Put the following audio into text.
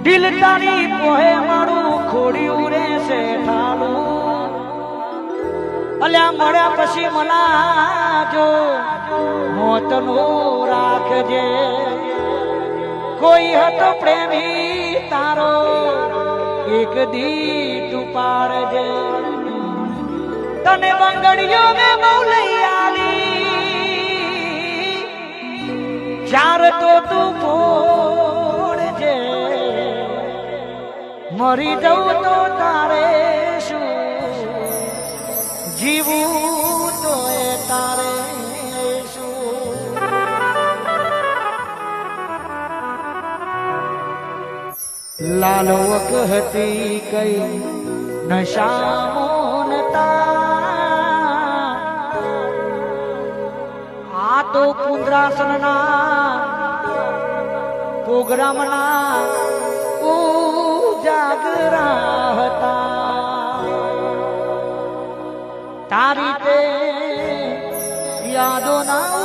દિલ તારી પોહે મારું ખોડ્યું રે છે ઠાલું અલ્યા મળ્યા પછી મના જો મોતનો રાખજે કોઈ હતો પ્રેમી તારો એક દી તું પાડજે તને બંગડીઓ મે બહુ લઈ આલી ચાર તો તું ફોડજે મરી જવું તો તારે શું જીવું તો એ તારે લાલ વખતી કઈ નશામોનતા આ તો કુંદ્રાસનના પ્રોગ્રામના ઉજાગરા હતા તારી તે યાદોના